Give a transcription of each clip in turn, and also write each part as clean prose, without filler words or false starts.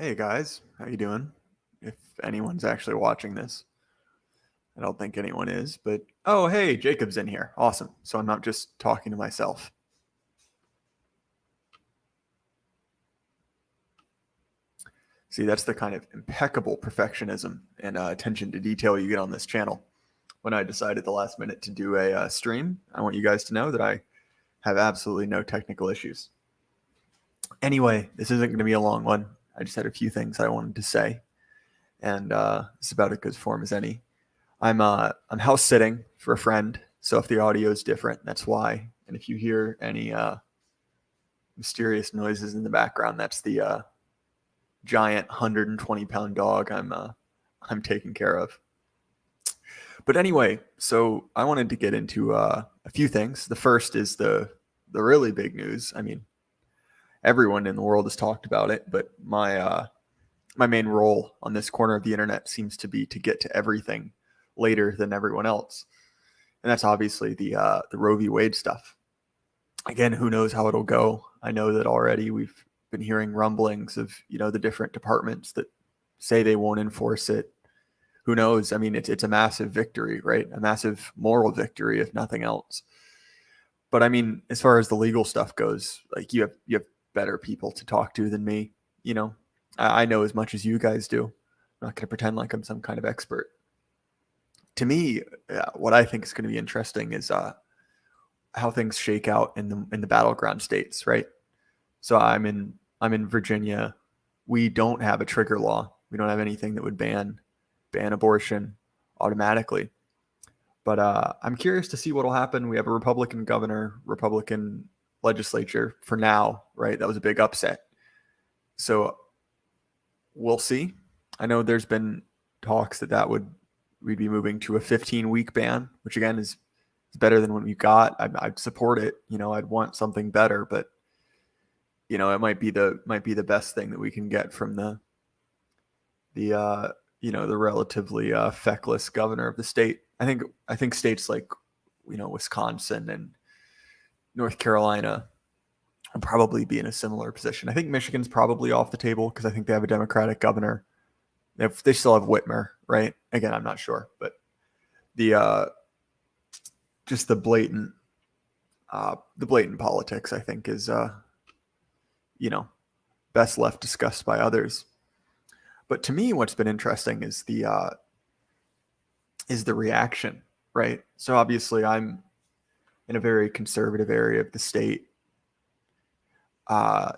Hey guys, how you doing? If anyone's actually watching this, I don't think anyone is, but oh hey, Jacob's in here. Awesome. So I'm not just talking to myself. See, that's the kind of impeccable perfectionism and attention to detail you get on this channel. When I decided the last minute to do a stream, I want you guys to know that I have absolutely no technical issues. Anyway, this isn't going to be a long one. I just had a few things I wanted to say, and it's about as good form as any. I'm house sitting for a friend, so if the audio is different, that's why. And if you hear any mysterious noises in the background, that's the giant 120-pound dog I'm taking care of. But anyway, so I wanted to get into a few things. The first is the really big news. I mean, everyone in the world has talked about it, but my main role on this corner of the internet seems to be to get to everything later than everyone else, and that's obviously the Roe v. Wade stuff. Again, who knows how it'll go? I know that already we've been hearing rumblings of the different departments that say they won't enforce it. Who knows? I mean, it's a massive victory, right? A massive moral victory, if nothing else. But I mean, as far as the legal stuff goes, like you have better people to talk to than me. I know as much as you guys do. I'm not going to pretend like I'm some kind of expert. To me, what I think is going to be interesting is how things shake out in the battleground states, right? So I'm in Virginia. We don't have a trigger law. We don't have anything that would ban abortion automatically. But I'm curious to see what will happen. We have a Republican governor, Republican legislature for now, right? That was a big upset. So we'll see. I know there's been talks that we'd be moving to a 15-week ban, which again is better than what we got. I'd support it. I'd want something better, but it might be the best thing that we can get from the relatively feckless governor of the state. I think states like Wisconsin and North Carolina will probably be in a similar position. I think Michigan's probably off the table because I think they have a Democratic governor. They still have Whitmer, right? Again, I'm not sure, but just the blatant politics, I think, is best left discussed by others. But to me, what's been interesting is the reaction, right? So obviously, I'm in a very conservative area of the state.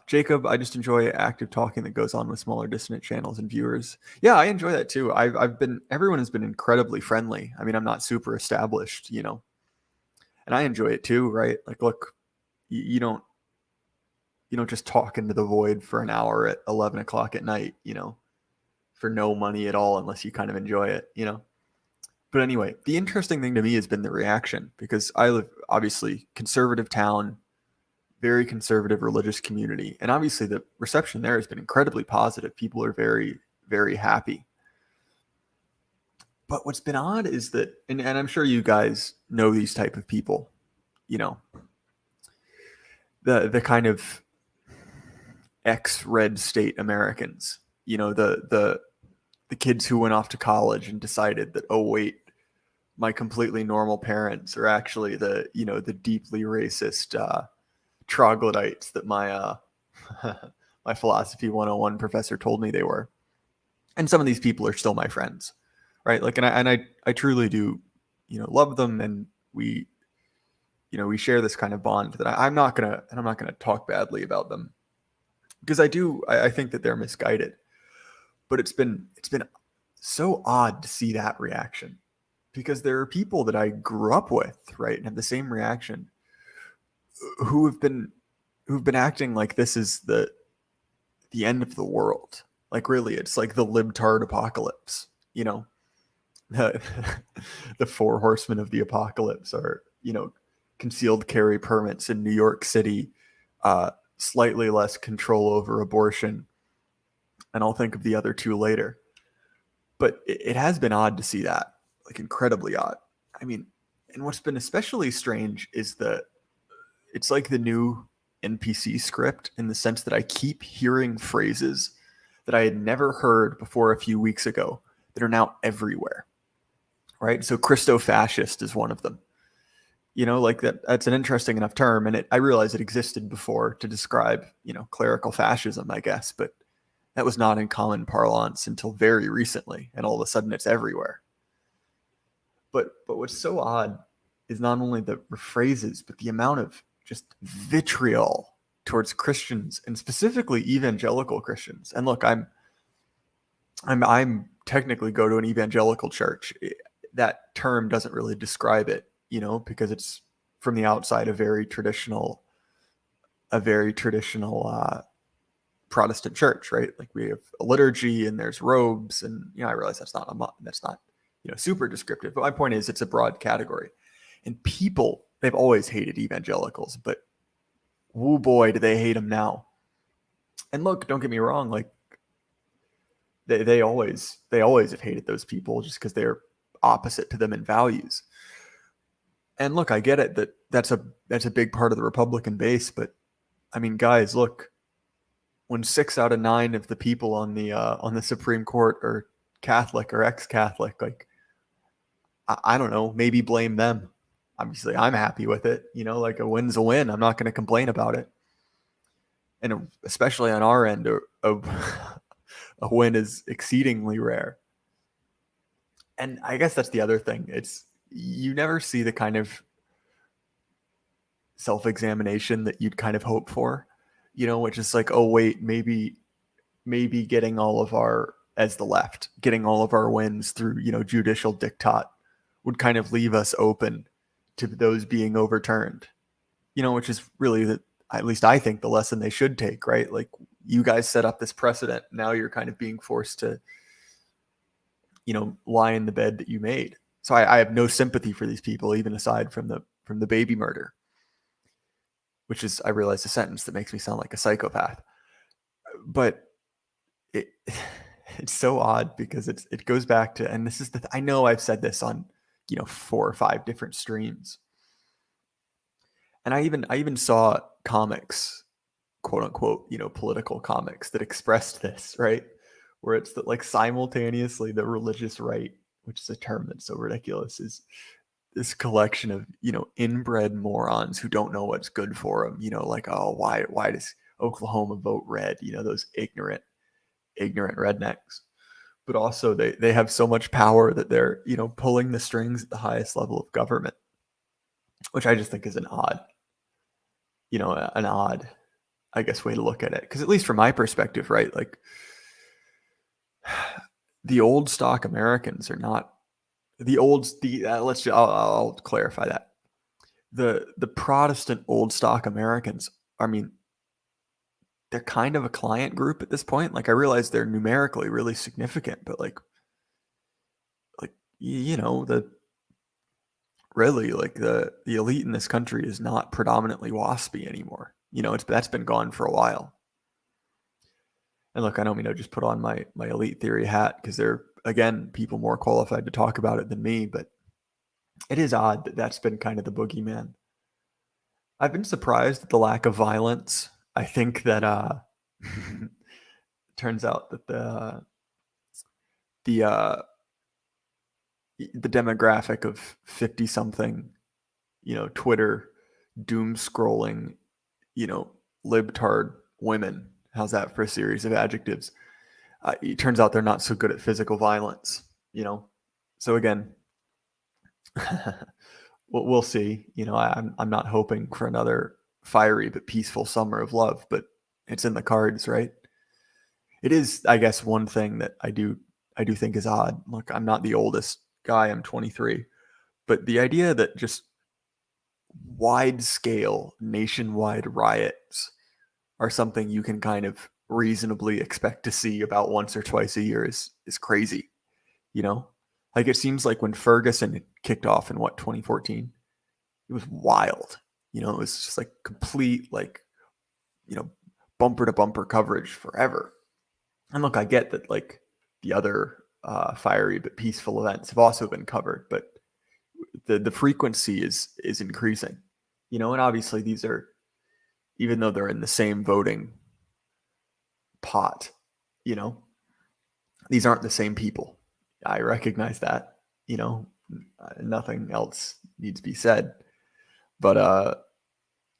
Jacob, I just enjoy active talking that goes on with smaller dissonant channels and viewers. Yeah, I enjoy that too. Everyone has been incredibly friendly. I mean, I'm not super established, and I enjoy it too, right? Like, look, you don't just talk into the void for an hour at 11 o'clock at night, for no money at all, unless you kind of enjoy it, But anyway, the interesting thing to me has been the reaction, because I live, obviously, conservative town, very conservative religious community. And obviously the reception there has been incredibly positive. People are very, very happy. But what's been odd is that, and I'm sure you guys know these type of people, the kind of ex-red state Americans, the kids who went off to college and decided that, oh wait, my completely normal parents are actually the deeply racist troglodytes that my my philosophy 101 professor told me they were. And some of these people are still my friends, right? Like, and I truly do, love them, and we share this kind of bond that I'm not gonna talk badly about them, because I think that they're misguided. But it's been so odd to see that reaction, because there are people that I grew up with, right, and have the same reaction, who've been acting like this is the end of the world. Like, really, it's like the libtard apocalypse. The four horsemen of the apocalypse are concealed carry permits in New York City, slightly less control over abortion, and I'll think of the other two later. But it has been odd to see that, like incredibly odd. I mean, and what's been especially strange is that it's like the new NPC script, in the sense that I keep hearing phrases that I had never heard before a few weeks ago that are now everywhere, right? So Christo-fascist is one of them. Like that's an interesting enough term. And I realize it existed before to describe, clerical fascism, I guess, but that was not in common parlance until very recently. And all of a sudden it's everywhere. But what's so odd is not only the phrases, but the amount of just vitriol towards Christians, and specifically evangelical Christians. And look, I'm technically go to an evangelical church. That term doesn't really describe it, because it's from the outside a very traditional Protestant church, right? Like we have a liturgy and there's robes, and I realize that's not super descriptive. But my point is, it's a broad category, and people, they've always hated evangelicals, but woo boy, do they hate them now. And look, don't get me wrong, like they always have hated those people just because they're opposite to them in values. And look, I get it that's a big part of the Republican base, but I mean, guys, look, when 6 out of 9 of the people on the Supreme Court are Catholic or ex-Catholic, like I don't know, maybe blame them. Obviously, I'm happy with it. Like a win's a win. I'm not going to complain about it. And especially on our end, a win is exceedingly rare. And I guess that's the other thing. It's you never see the kind of self-examination that you'd kind of hope for, which is like, oh wait, maybe getting all of our, as the left, getting all of our wins through, judicial diktat would kind of leave us open to those being overturned, which is really at least I think the lesson they should take, right? Like you guys set up this precedent. Now you're kind of being forced to, lie in the bed that you made. So I have no sympathy for these people, even aside from the baby murder, which is, I realize, a sentence that makes me sound like a psychopath. But it's so odd because it goes back to, and this is I know I've said this on 4 or 5 different streams, and I even saw comics, quote unquote, political comics that expressed this, right? Where it's that like simultaneously the religious right, which is a term that's so ridiculous, is this collection of inbred morons who don't know what's good for them. Like, oh, why does Oklahoma vote red? Those ignorant rednecks. But also they have so much power that they're pulling the strings at the highest level of government, which I just think is an odd, I guess, way to look at it. Because at least from my perspective, right, like the old stock Americans are not I'll clarify that. The Protestant old stock Americans, I mean, they're kind of a client group at this point. Like I realize they're numerically really significant, but like the elite in this country is not predominantly WASPy anymore. That's been gone for a while. And look, I don't mean to just put on my elite theory hat, because they're, again, people more qualified to talk about it than me, but it is odd that that's been kind of the boogeyman. I've been surprised at the lack of violence. I think that turns out that the demographic of 50 something, Twitter doom scrolling, libtard women, how's that for a series of adjectives? It turns out they're not so good at physical violence, So again, we'll see. I'm not hoping for another fiery but peaceful summer of love, but it's in the cards, right? It is, I guess, one thing that I do think is odd. Look, I'm not the oldest guy. I'm 23, but the idea that just wide scale nationwide riots are something you can kind of reasonably expect to see about once or twice a year is crazy. Like it seems like when Ferguson kicked off in 2014, it was wild. It was just like complete, like, bumper to bumper coverage forever. And look, I get that like the other fiery but peaceful events have also been covered, but the frequency is increasing, and obviously these are, even though they're in the same voting pot, these aren't the same people. I recognize that, nothing else needs to be said, but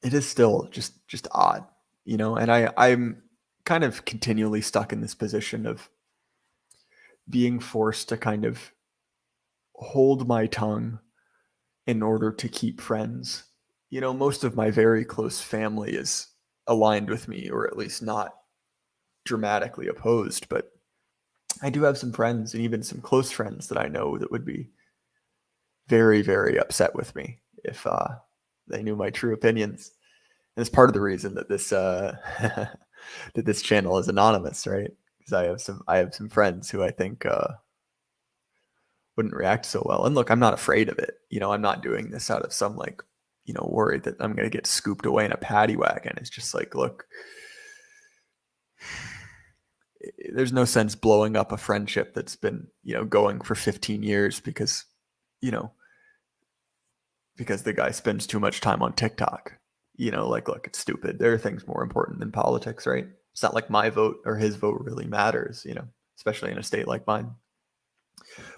it is still just odd, and I'm kind of continually stuck in this position of being forced to kind of hold my tongue in order to keep friends. Most of my very close family is aligned with me, or at least not dramatically opposed, but I do have some friends and even some close friends that I know that would be very, very upset with me if they knew my true opinions. And it's part of the reason that this that this channel is anonymous, right? Because I have some friends who I think wouldn't react so well. And look, I'm not afraid of it. I'm not doing this out of some worry that I'm going to get scooped away in a paddy wagon. It's just like, look, there's no sense blowing up a friendship that's been, going for 15 years because, because the guy spends too much time on TikTok. Look, it's stupid. There are things more important than politics, right? It's not like my vote or his vote really matters, especially in a state like mine.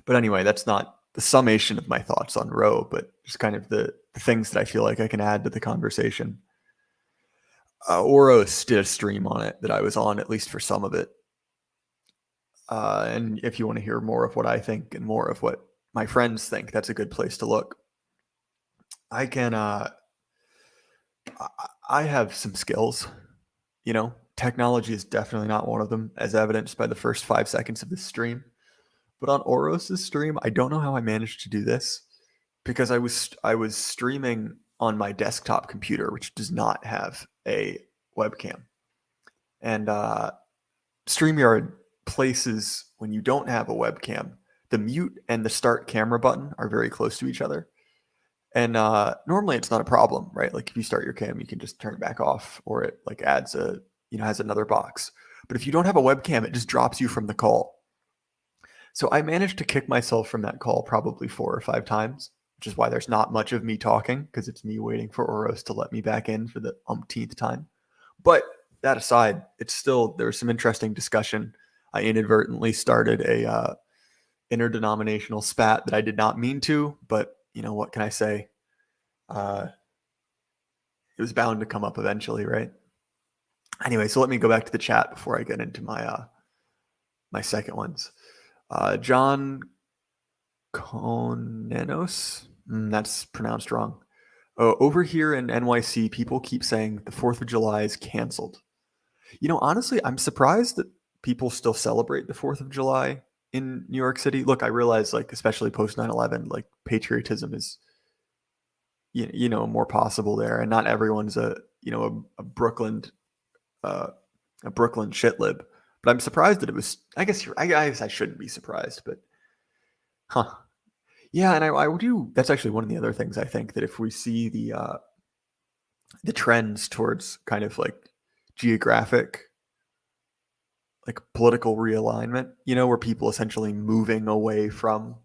But anyway, that's not the summation of my thoughts on Roe, but just kind of the things that I feel like I can add to the conversation. Oros did a stream on it that I was on, at least for some of it. And if you want to hear more of what I think and more of what my friends think, that's a good place to look. I have some skills, technology is definitely not one of them, as evidenced by the first 5 seconds of this stream. But on Oros's stream, I don't know how I managed to do this because I was streaming on my desktop computer, which does not have a webcam. And StreamYard places, when you don't have a webcam, the mute and the start camera button are very close to each other. And normally it's not a problem, right? Like if you start your cam, you can just turn it back off, or it like adds has another box. But if you don't have a webcam, it just drops you from the call. So I managed to kick myself from that call probably 4 or 5 times, which is why there's not much of me talking, because it's me waiting for Oros to let me back in for the umpteenth time. But that aside, there was some interesting discussion. I inadvertently started a interdenominational spat that I did not mean to, but what can I say? It was bound to come up eventually, right? Anyway, so let me go back to the chat before I get into my my second ones. John Konenos, that's pronounced wrong. Over here in NYC, people keep saying the 4th of July is canceled. Honestly, I'm surprised that people still celebrate the 4th of July in New York City. Look, I realize, like, especially post 9/11, like, patriotism is, more possible there, and not everyone's a Brooklyn shit lib. But I'm surprised that it was. I guess I shouldn't be surprised, but yeah, and I do. That's actually one of the other things I think, that if we see the trends towards kind of like geographic, like political realignment, where people essentially moving away from,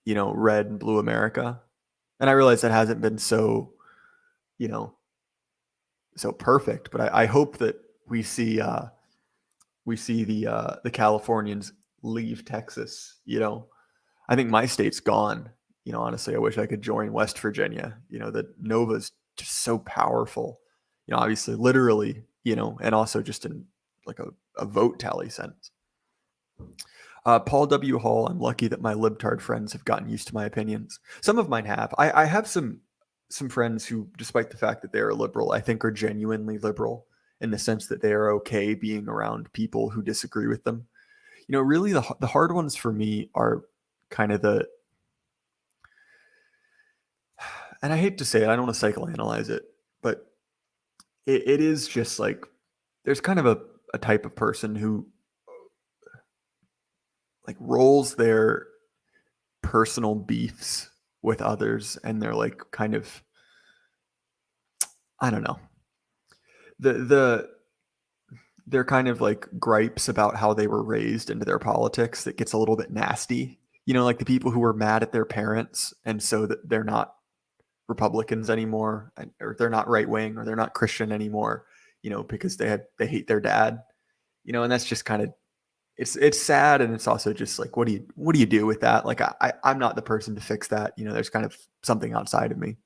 red and blue America. And I realize that hasn't been so, so perfect, but I hope that we see the Californians leave Texas. I think my state's gone. Honestly, I wish I could join West Virginia. The Nova's just so powerful. Obviously, literally, and also just in like a vote tally sense. Paul W. Hall, I'm lucky that my libtard friends have gotten used to my opinions. Some of mine have. I have some friends who, despite the fact that they are liberal, I think are genuinely liberal in the sense that they are okay being around people who disagree with them. Really the hard ones for me are kind of and I hate to say it, I don't want to psychoanalyze it, but it is just like, there's kind of a type of person who like rolls their personal beefs with others, and they're like kind of, I don't know, they're kind of like gripes about how they were raised into their politics that gets a little bit nasty. Like the people who were mad at their parents, and so that they're not Republicans anymore, or they're not right wing, or they're not Christian anymore, because they hate their dad, and that's just kind of it's sad, and it's also just like, what do you do with that? Like, I'm not the person to fix that. There's kind of something outside of me.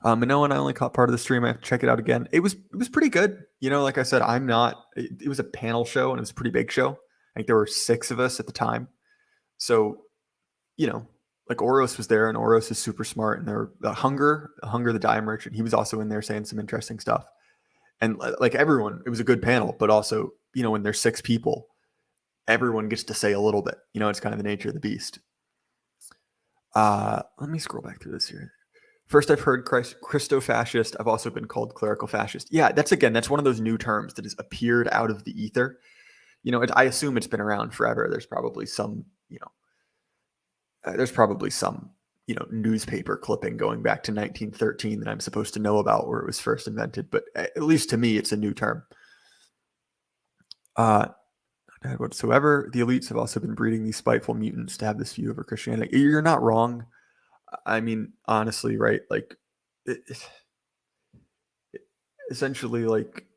And no, and I only caught part of the stream. I have to check it out again. It was pretty good. Like I said, I'm not. It was a panel show, and it was a pretty big show. I think there were 6 of us at the time. So, like Oros was there, and Oros is super smart, and there were Hunger the Dye Merchant. He was also in there saying some interesting stuff. And like everyone, it was a good panel, but also, when there's 6 people, everyone gets to say a little bit. It's kind of the nature of the beast. Let me scroll back through this here. First, I've heard Christo-fascist. I've also been called clerical fascist. Yeah, that's one of those new terms that has appeared out of the ether. I assume it's been around forever. There's probably some, newspaper clipping going back to 1913 that I'm supposed to know about where it was first invented. But at least to me, it's a new term. Whatsoever. The elites have also been breeding these spiteful mutants to have this view over Christianity. You're not wrong. I mean, honestly, right? Like, essentially, like,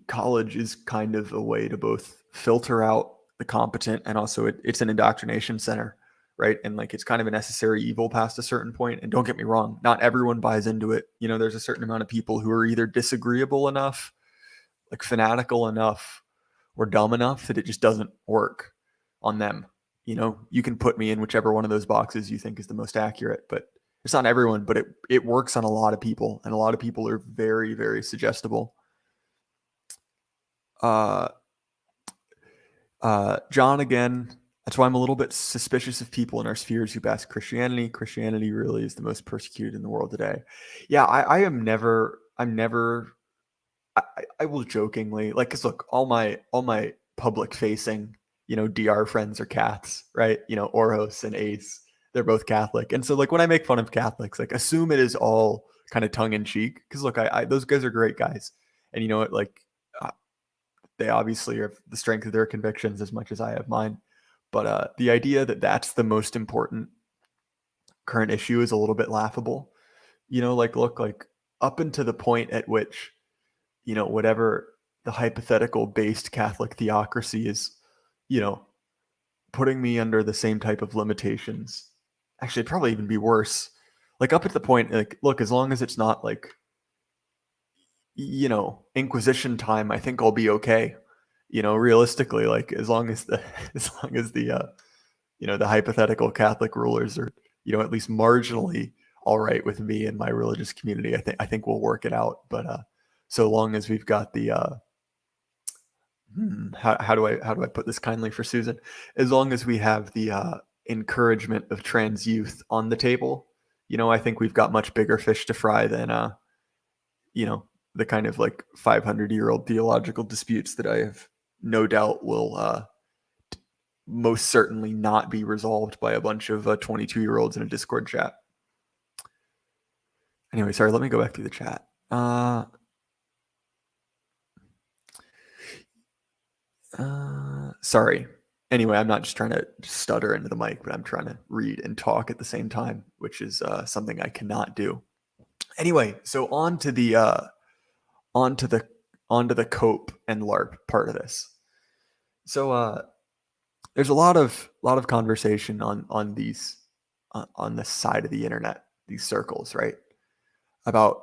college is kind of a way to both filter out the competent, and also it's an indoctrination center, right? And like, it's kind of a necessary evil past a certain point. And don't get me wrong, not everyone buys into it. There's a certain amount of people who are either disagreeable enough, like fanatical enough, or dumb enough that it just doesn't work on them. You can put me in whichever one of those boxes you think is the most accurate, but it's not everyone. But it works on a lot of people, and a lot of people are very, very suggestible. John, again, that's why I'm a little bit suspicious of people in our spheres who bask Christianity. Christianity really is the most persecuted in the world today. Yeah, I will jokingly, like, cause look, all my public facing, DR friends are Caths, right? Oros and Ace, they're both Catholic. And so like, when I make fun of Catholics, like, assume it is all kind of tongue in cheek. Cause look, those guys are great guys. And you know what, like, they obviously have the strength of their convictions as much as I have mine. But the idea that that's the most important current issue is a little bit laughable. Like, look, like, up until the point at which, whatever the hypothetical based Catholic theocracy is, putting me under the same type of limitations. Actually, it'd probably even be worse. Like, up at the point, like, look, as long as it's not like, Inquisition time, I think I'll be okay. Realistically, like, as long as the the hypothetical Catholic rulers are, at least marginally all right with me and my religious community, I think we'll work it out. But so long as we've got the how do I put this kindly for Susan? As long as we have the encouragement of trans youth on the table, I think we've got much bigger fish to fry than the kind of like 500-year-old theological disputes that I have no doubt will most certainly not be resolved by a bunch of 22-year-olds in a Discord chat. Anyway, sorry, let me go back through the chat. Sorry. Anyway, I'm not just trying to stutter into the mic, but I'm trying to read and talk at the same time, which is something I cannot do. Anyway, so on to the cope and LARP part of this. So there's a lot of conversation on these on this side of the internet, these circles, right? About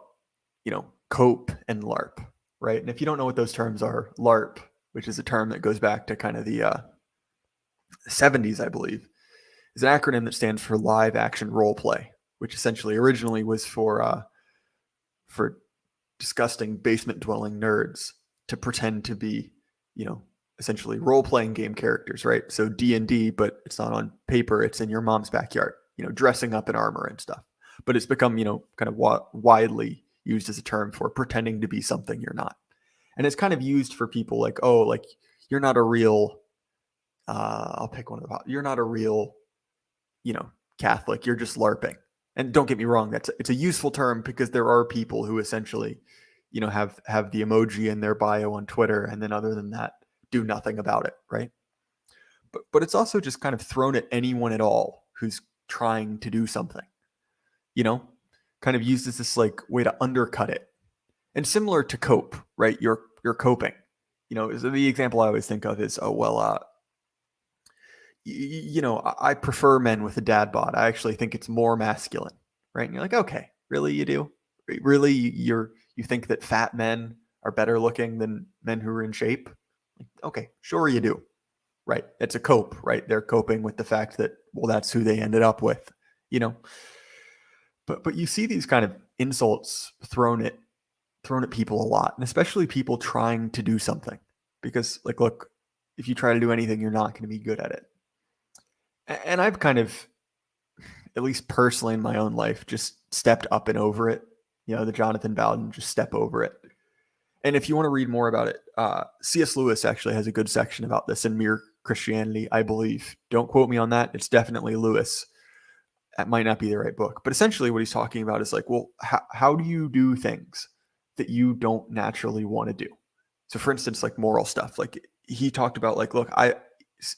cope and LARP, right? And if you don't know what those terms are, LARP, which is a term that goes back to kind of the 70s, I believe, is an acronym that stands for live action role play, which essentially originally was for disgusting basement dwelling nerds to pretend to be, essentially role playing game characters, right? So D&D, but it's not on paper, it's in your mom's backyard, dressing up in armor and stuff. But it's become, kind of widely used as a term for pretending to be something you're not. And it's kind of used for people like, oh, like, you're not a real, I'll pick one of the, you're not a real, Catholic, you're just LARPing. And don't get me wrong, it's a useful term because there are people who essentially, have the emoji in their bio on Twitter, and then other than that, do nothing about it, right? But it's also just kind of thrown at anyone at all who's trying to do something, kind of used as this like way to undercut it. And similar to cope, right? You're coping, The example I always think of is, I prefer men with a dad bod. I actually think it's more masculine, right? And you're like, okay, really, you do? Really, you think that fat men are better looking than men who are in shape? Okay, sure you do, right? It's a cope, right? They're coping with the fact that, well, that's who they ended up with, you know. But you see these kind of insults thrown at people a lot, and especially people trying to do something, because like, look, if you try to do anything, you're not going to be good at it. And I've kind of, at least personally in my own life, just stepped up and over it. The Jonathan Bowden, just step over it. And if you want to read more about it, C.S. Lewis actually has a good section about this in Mere Christianity, I believe. Don't quote me on that. It's definitely Lewis. That might not be the right book. But essentially what he's talking about is like, well, how do you do things that you don't naturally want to do? So for instance, like moral stuff. Like he talked about like, look,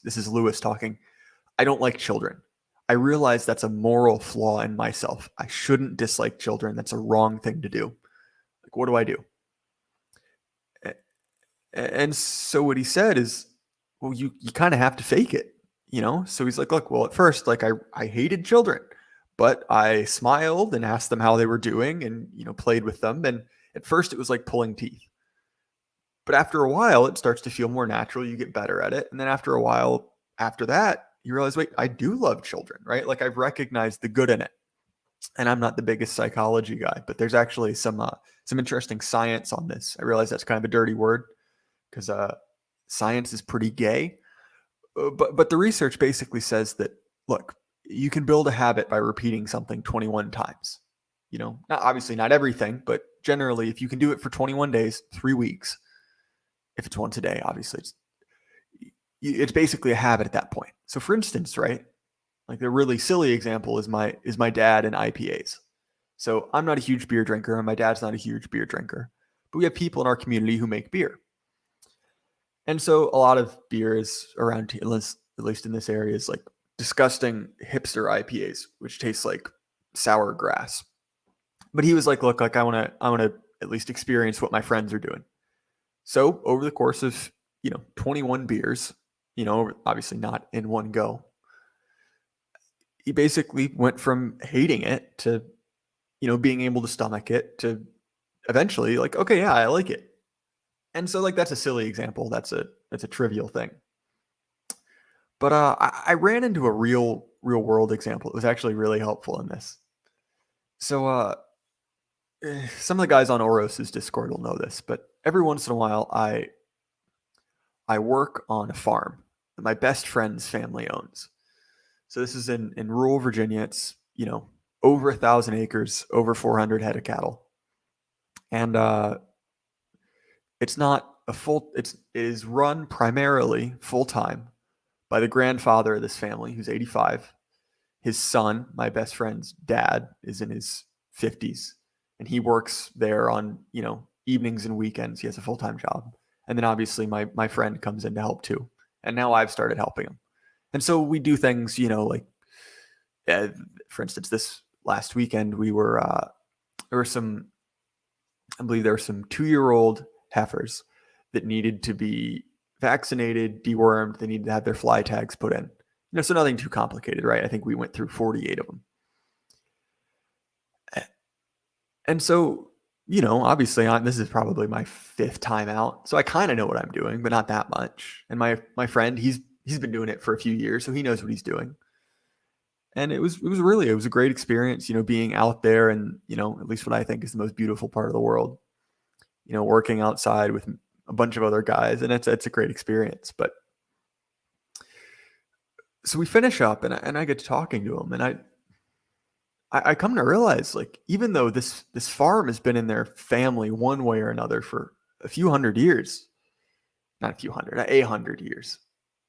this is Lewis talking. I don't like children. I realize that's a moral flaw in myself. I shouldn't dislike children. That's a wrong thing to do. Like, what do I do? And so what he said is, well, you kind of have to fake it, So he's like, look, well, at first, like I hated children, but I smiled and asked them how they were doing and, played with them. And at first it was like pulling teeth. But after a while, it starts to feel more natural. You get better at it. And then after a while, after that, you realize, wait, I do love children, right? Like I've recognized the good in it. And I'm not the biggest psychology guy, but there's actually some interesting science on this. I realize that's kind of a dirty word because science is pretty gay. But the research basically says that, look, you can build a habit by repeating something 21 times. Obviously not everything, but generally, if you can do it for 21 days, 3 weeks, if it's once a day, obviously, it's basically a habit at that point. So for instance, right, like the really silly example is my dad and IPAs. So I'm not a huge beer drinker and my dad's not a huge beer drinker, but we have people in our community who make beer. And so a lot of beer is around, at least in this area, is like disgusting hipster IPAs, which taste like sour grass. But he was like, look, like I want to at least experience what my friends are doing. So over the course of, 21 beers, obviously not in one go, he basically went from hating it to, being able to stomach it to eventually like, okay, yeah, I like it. And so like, that's a silly example. That's a trivial thing. But I ran into a real world example. It was actually really helpful in this. So some of the guys on Oros's Discord will know this, but every once in a while I work on a farm that my best friend's family owns. So this is in rural Virginia. It's, over 1,000 acres, over 400 head of cattle. And it's not it is run primarily full time by the grandfather of this family, who's 85. His son, my best friend's dad, is in his 50s, and he works there on, evenings and weekends. He has a full-time job. And then obviously my friend comes in to help too. And now I've started helping him. And so we do things, like, for instance, this last weekend, we were, there were some 2-year-old heifers that needed to be vaccinated, dewormed. They needed to have their fly tags put in. So nothing too complicated, right? I think we went through 48 of them. And so, obviously this is probably my 5th time out. So I kind of know what I'm doing, but not that much. And my friend, he's been doing it for a few years, so he knows what he's doing. And it was a great experience, being out there and, at least what I think is the most beautiful part of the world, working outside with a bunch of other guys. And it's a great experience. But so we finish up and I get to talking to him, and I come to realize, like, even though this farm has been in their family one way or another for a few hundred years, not a few hundred, 100 years,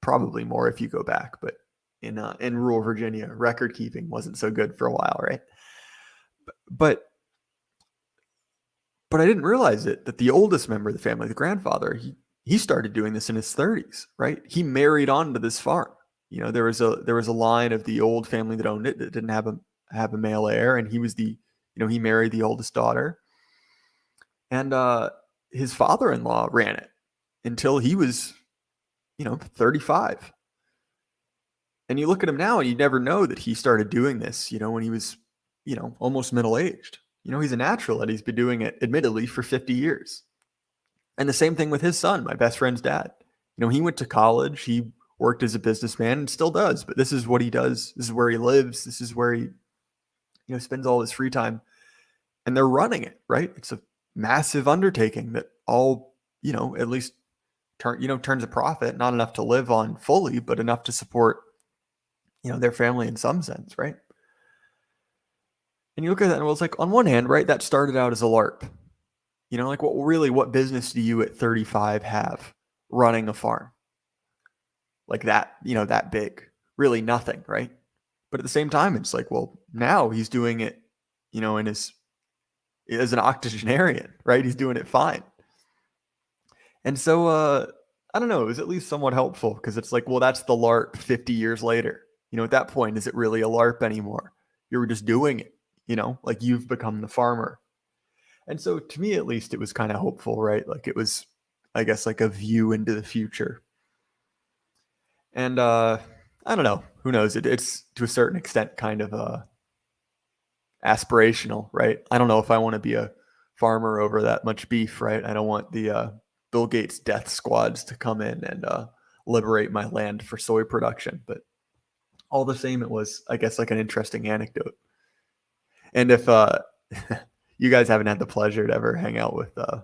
probably more if you go back, but in rural Virginia, record keeping wasn't so good for a while, right? But I didn't realize that the oldest member of the family, the grandfather, he started doing this in his 30s, right? He married onto this farm. There was a line of the old family that owned it that didn't have a male heir, and he was he married the oldest daughter, and his father-in-law ran it. until he was, 35. And you look at him now and you never know that he started doing this, when he was, almost middle-aged. He's a natural and he's been doing it, admittedly, for 50 years. And the same thing with his son, my best friend's dad. He went to college, he worked as a businessman and still does, but this is what he does. This is where he lives. This is where he, spends all his free time. And they're running it, right? It's a massive undertaking that all, at least turns a profit, not enough to live on fully, but enough to support, their family in some sense, right? And you look at that and it's like, on one hand, right, that started out as a LARP. Like what business do you at 35 have running a farm? Like that, that big, really nothing, right? But at the same time, it's like, well, now he's doing it, as an octogenarian, right? He's doing it fine. And so, I don't know, it was at least somewhat helpful because it's like, well, that's the LARP 50 years later. At that point, is it really a LARP anymore? You were just doing it, like you've become the farmer. And so to me, at least, it was kind of hopeful, right? Like it was, I guess, like a view into the future. And I don't know, who knows? It's to a certain extent kind of aspirational, right? I don't know if I want to be a farmer over that much beef, right? I don't want the Bill Gates death squads to come in and liberate my land for soy production. But all the same, it was, I guess, like an interesting anecdote. And if you guys haven't had the pleasure to ever hang out with, I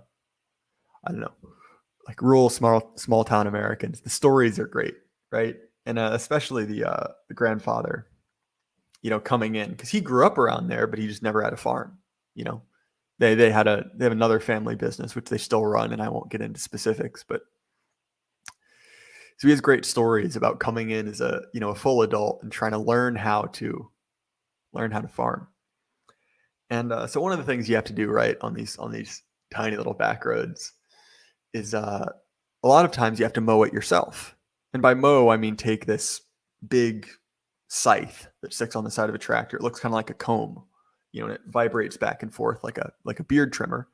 don't know, like rural small town Americans, the stories are great, right? And especially the grandfather, coming in, because he grew up around there, but he just never had a farm. They have another family business which they still run, and I won't get into specifics, but so he has great stories about coming in as a full adult and trying to learn how to farm. And so one of the things you have to do, right, on these tiny little back roads is a lot of times you have to mow it yourself. And by mow, I mean take this big scythe that sticks on the side of a tractor. It looks kind of like a comb, and it vibrates back and forth like a beard trimmer.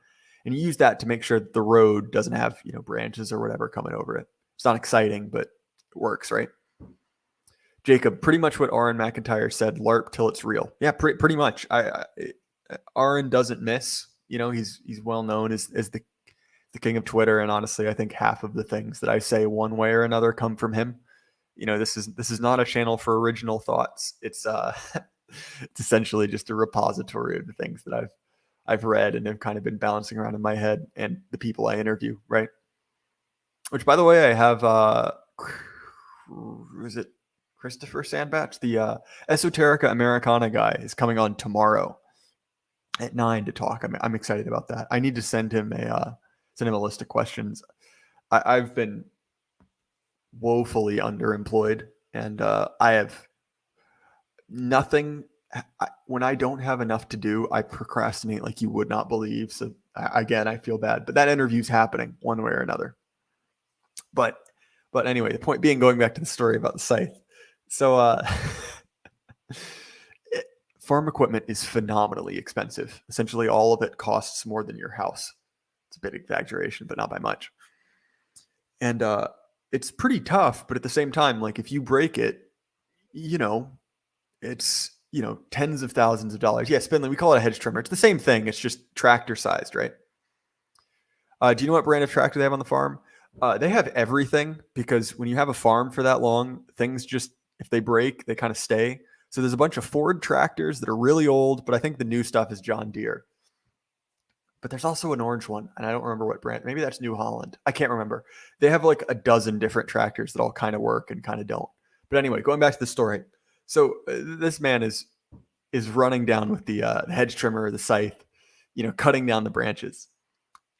And you use that to make sure that the road doesn't have, branches or whatever coming over it. It's not exciting, but it works, right? Jacob, pretty much what Aaron McIntyre said, LARP till it's real. Yeah, pretty much. Aaron doesn't miss. He's well known as the king of Twitter, and honestly, I think half of the things that I say one way or another come from him. This is not a channel for original thoughts. It's it's essentially just a repository of the things that I've read and have kind of been bouncing around in my head, and the people I interview, right? Which, by the way, I have is it Christopher Sandbatch, the Esoterica Americana guy, is coming on tomorrow at 9 to talk. I'm excited about that. I need to send him a list of questions. I've been woefully underemployed, and I have nothing. When I don't have enough to do, I procrastinate like you would not believe. So again, I feel bad, but that interview's happening one way or another. But anyway, the point being, going back to the story about the scythe. So farm equipment is phenomenally expensive. Essentially, all of it costs more than your house. It's a bit exaggeration, but not by much. And it's pretty tough, but at the same time, like if you break it, it's tens of thousands of dollars. Yeah, Spindly, we call it a hedge trimmer. It's the same thing. It's just tractor sized, right? Do you know what brand of tractor they have on the farm? They have everything, because when you have a farm for that long, things just, if they break, they kind of stay. So there's a bunch of Ford tractors that are really old, but I think the new stuff is John Deere. But there's also an orange one, and I don't remember what brand. Maybe that's New Holland. I can't remember. They have like a dozen different tractors that all kind of work and kind of don't. But anyway, going back to the story. So this man is running down with the hedge trimmer or the scythe, cutting down the branches.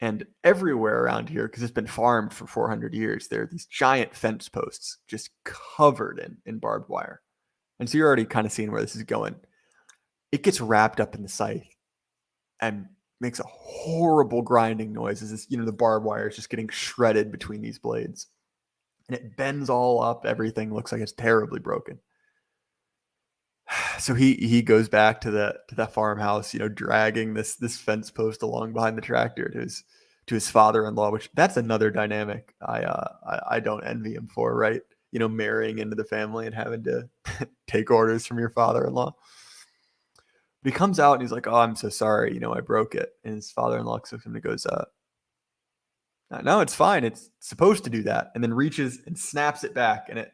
And everywhere around here, because it's been farmed for 400 years, there are these giant fence posts just covered in barbed wire. And so you're already kind of seeing where this is going. It gets wrapped up in the scythe and makes a horrible grinding noise as this, the barbed wire is just getting shredded between these blades. And it bends all up. Everything looks like it's terribly broken. So he goes back to the farmhouse, dragging this fence post along behind the tractor to to his father-in-law, which that's another dynamic I don't envy him for, right? Marrying into the family and having to take orders from your father-in-law. But he comes out and he's like, "Oh, I'm so sorry, I broke it." And his father-in-law looks at him and goes, "No, it's fine. It's supposed to do that." And then reaches and snaps it back. And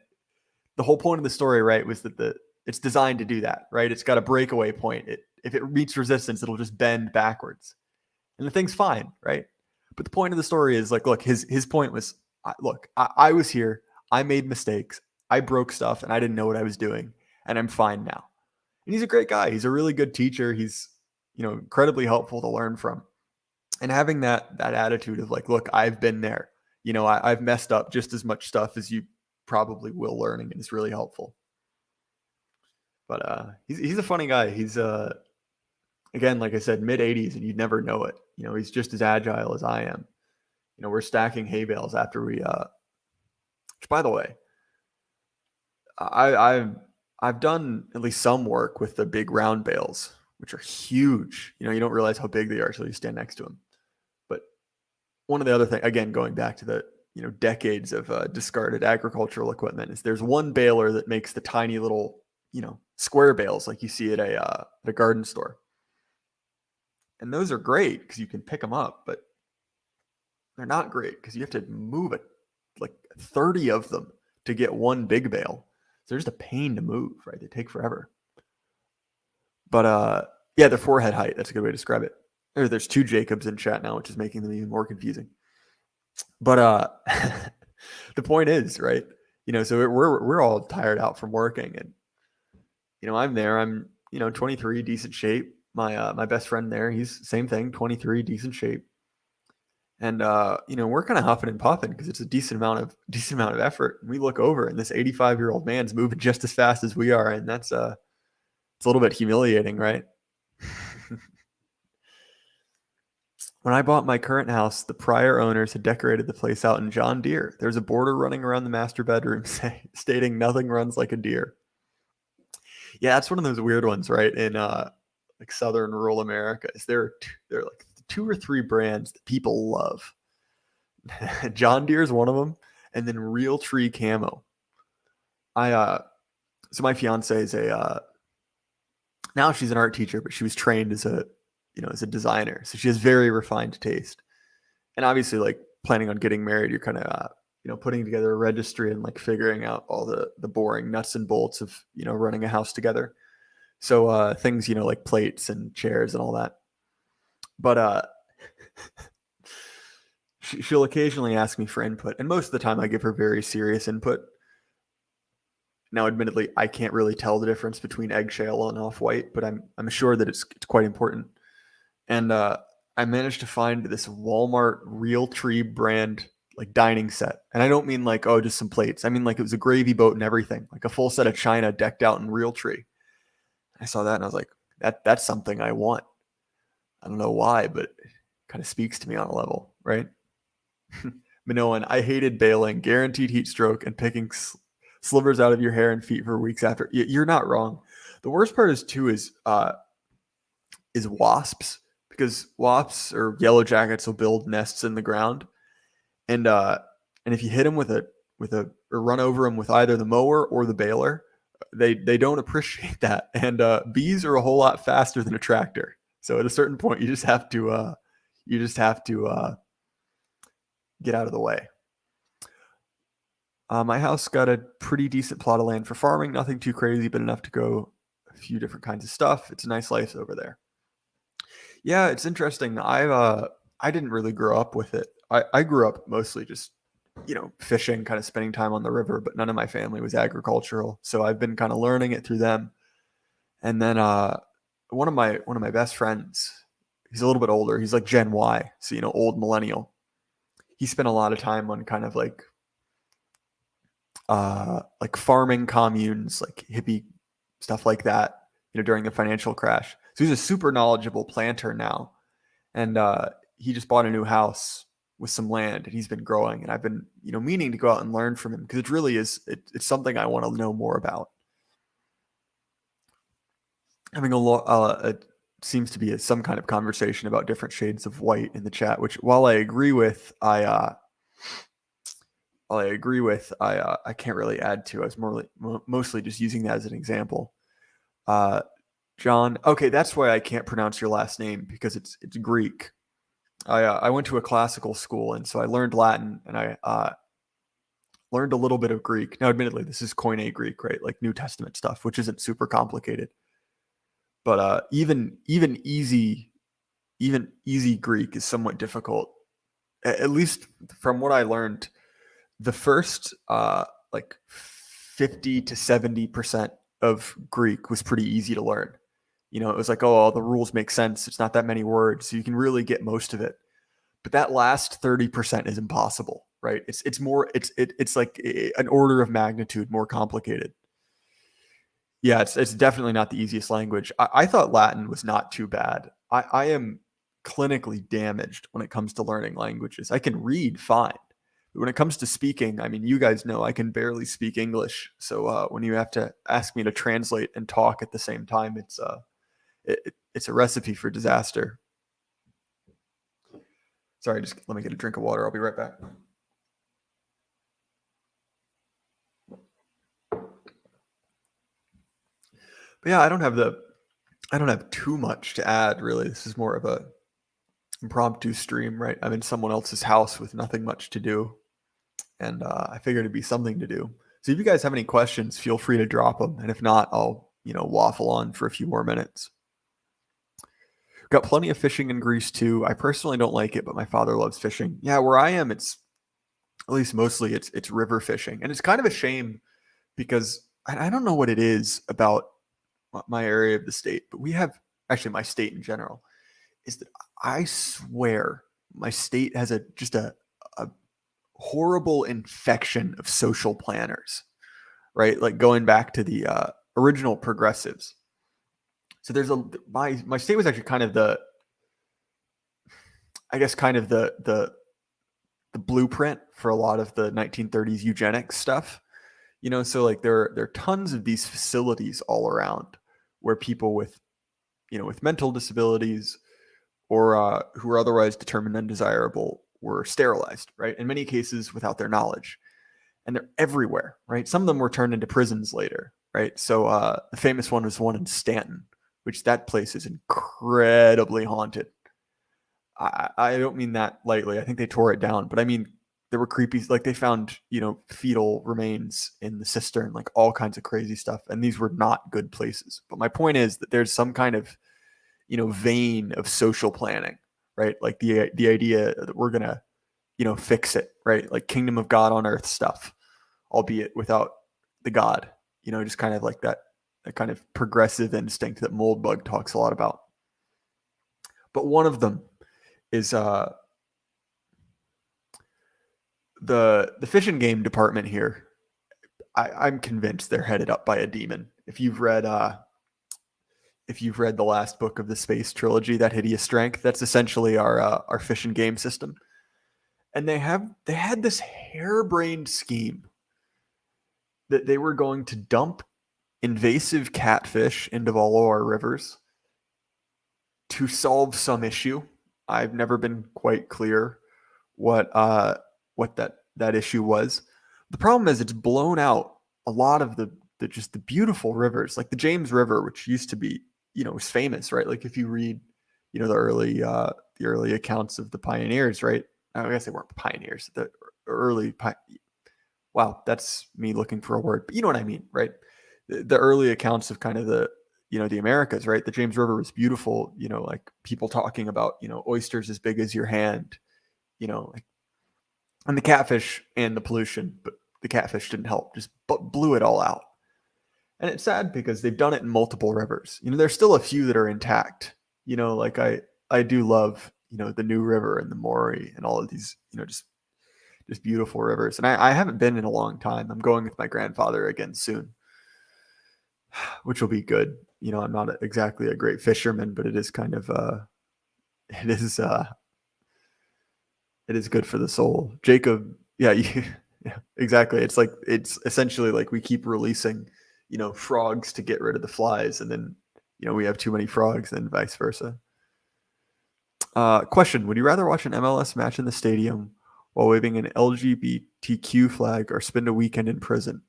the whole point of the story, right, was that it's designed to do that, right? It's got a breakaway point. If it meets resistance, it'll just bend backwards. And the thing's fine, right? But the point of the story is like, look, his point was, look, I was here. I made mistakes. I broke stuff and I didn't know what I was doing. And I'm fine now. And he's a great guy. He's a really good teacher. He's, incredibly helpful to learn from. And having that attitude of like, look, I've been there. I've messed up just as much stuff as you probably will learning, and it's really helpful. But he's a funny guy. He's again, like I said, mid-80s, and you'd never know it. He's just as agile as I am. We're stacking hay bales after we. Which, by the way, I've done at least some work with the big round bales, which are huge. You don't realize how big they are until you stand next to them. But one of the other things, again, going back to the decades of discarded agricultural equipment, is there's one baler that makes the tiny little square bales like you see at a garden store. And those are great because you can pick them up, but they're not great because you have to move it like 30 of them to get one big bale. So they're just a pain to move, right? They take forever. But yeah, their forehead height, that's a good way to describe it. There's two Jacobs in chat now, which is making them even more confusing. But the point is, right? So we're all tired out from working, and I'm there. I'm 23, decent shape. My best friend there, he's same thing, 23, decent shape. And we're kind of huffing and puffing because it's a decent amount of effort. And we look over, and this 85-year-old man's moving just as fast as we are, and that's it's a little bit humiliating, right? When I bought my current house, the prior owners had decorated the place out in John Deere. There's a border running around the master bedroom stating nothing runs like a deer. Yeah, that's one of those weird ones, right? In like southern rural America, there are like 2 or 3 brands that people love. John Deere is one of them, and then Real Tree Camo. So my fiance is now she's an art teacher, but she was trained as a designer. So she has very refined taste. And obviously, like, planning on getting married, you're kind of, putting together a registry and like figuring out all the boring nuts and bolts of, running a house together. So things, like plates and chairs and all that. But she'll occasionally ask me for input. And most of the time I give her very serious input. Now, admittedly, I can't really tell the difference between eggshell and off-white, but I'm sure that it's quite important. And I managed to find this Walmart Real Tree brand like dining set. And I don't mean like, oh, just some plates. I mean like it was a gravy boat and everything, like a full set of china decked out in Real Tree. I saw that and I was like, that's something I want. I don't know why, but it kind of speaks to me on a level, right? Minoan, I hated baling, guaranteed heat stroke, and picking slivers out of your hair and feet for weeks after. You're not wrong. The worst part is wasps, because wasps or yellow jackets will build nests in the ground, and if you hit them with a or run over them with either the mower or the baler, they don't appreciate that. And bees are a whole lot faster than a tractor, so at a certain point you just have to get out of the way. My house got a pretty decent plot of land for farming, nothing too crazy, but enough to grow a few different kinds of stuff. It's a nice life over there. Yeah, it's interesting. I didn't really grow up with it. I grew up mostly just, fishing, kind of spending time on the river, but none of my family was agricultural. So I've been kind of learning it through them. And then one of my best friends, he's a little bit older. He's like Gen Y, so old millennial. He spent a lot of time on kind of like farming communes, like hippie stuff like that, during the financial crash. So he's a super knowledgeable planter now. And he just bought a new house with some land, and he's been growing. And I've been, meaning to go out and learn from him, because it really is, it's something I want to know more about. Having a seems to be some kind of conversation about different shades of white in the chat, which while I agree with, I can't really add to. I was mostly just using that as an example. John, okay, that's why I can't pronounce your last name, because it's Greek. I went to a classical school, and so I learned Latin, and I learned a little bit of Greek. Now, admittedly, this is Koine Greek, right? Like New Testament stuff, which isn't super complicated. But even easy Greek is somewhat difficult. At least from what I learned, the first like 50 to 70% of Greek was pretty easy to learn. You know, it was like, oh, all the rules make sense. It's not that many words, so you can really get most of it. But that last 30% is impossible, right? It's like an order of magnitude more complicated. Yeah, it's definitely not the easiest language. I thought Latin was not too bad. I am clinically damaged when it comes to learning languages. I can read fine. But when it comes to speaking, I mean, you guys know I can barely speak English. So when you have to ask me to translate and talk at the same time, it's a recipe for disaster. Sorry, just let me get a drink of water. I'll be right back. But yeah, I don't have too much to add, really. This is more of a impromptu stream, right? I'm in someone else's house with nothing much to do, and I figured it'd be something to do. So if you guys have any questions, feel free to drop them, and if not, I'll waffle on for a few more minutes. Got plenty of fishing in Greece too. I personally don't like it, but my father loves fishing. Yeah, where I am, it's at least mostly it's river fishing, and it's kind of a shame because I don't know what it is about my area of the state, but we have, actually my state in general, is that I swear my state has just a horrible infection of social planners, right? Like going back to the original progressives. So there's my state was actually kind of the blueprint for a lot of the 1930s eugenics stuff. So like there are tons of these facilities all around where people with mental disabilities or who are otherwise determined undesirable were sterilized, right? In many cases without their knowledge. And they're everywhere, right? Some of them were turned into prisons later, right? So the famous one was the one in Stanton, which that place is incredibly haunted. I don't mean that lightly. I think they tore it down, but I mean, there were creepy, like they found, fetal remains in the cistern, like all kinds of crazy stuff. And these were not good places. But my point is that there's some kind of, vein of social planning, right? Like the idea that we're going to, fix it, right? Like kingdom of God on earth stuff, albeit without the God, just kind of like that kind of progressive instinct that Moldbug talks a lot about. But one of them is the fish and game department here. I'm convinced they're headed up by a demon. If you've read the last book of the Space Trilogy, That Hideous Strength, that's essentially our fish and game system. And they had this harebrained scheme that they were going to dump invasive catfish into all of our rivers to solve some issue. I've never been quite clear what that issue was. The problem is it's blown out a lot of the beautiful rivers, like the James River, which used to be, was famous, right? Like if you read, the early accounts of the pioneers, right? I guess they weren't pioneers. The early, wow, that's me looking for a word, but you know what I mean, right? The early accounts of kind of the Americas, right? The James River was beautiful, like people talking about, oysters as big as your hand, like, and the catfish and the pollution, but the catfish didn't help, just blew it all out. And it's sad because they've done it in multiple rivers. There's still a few that are intact, like I do love, the New River and the Maury and all of these, just beautiful rivers. And I haven't been in a long time. I'm going with my grandfather again soon, which will be good. I'm not exactly a great fisherman, but it is kind of, it is good for the soul. Jacob, yeah, yeah, exactly. It's essentially like we keep releasing, frogs to get rid of the flies, and then we have too many frogs and vice versa. Question: would you rather watch an MLS match in the stadium while waving an LGBTQ flag or spend a weekend in prison?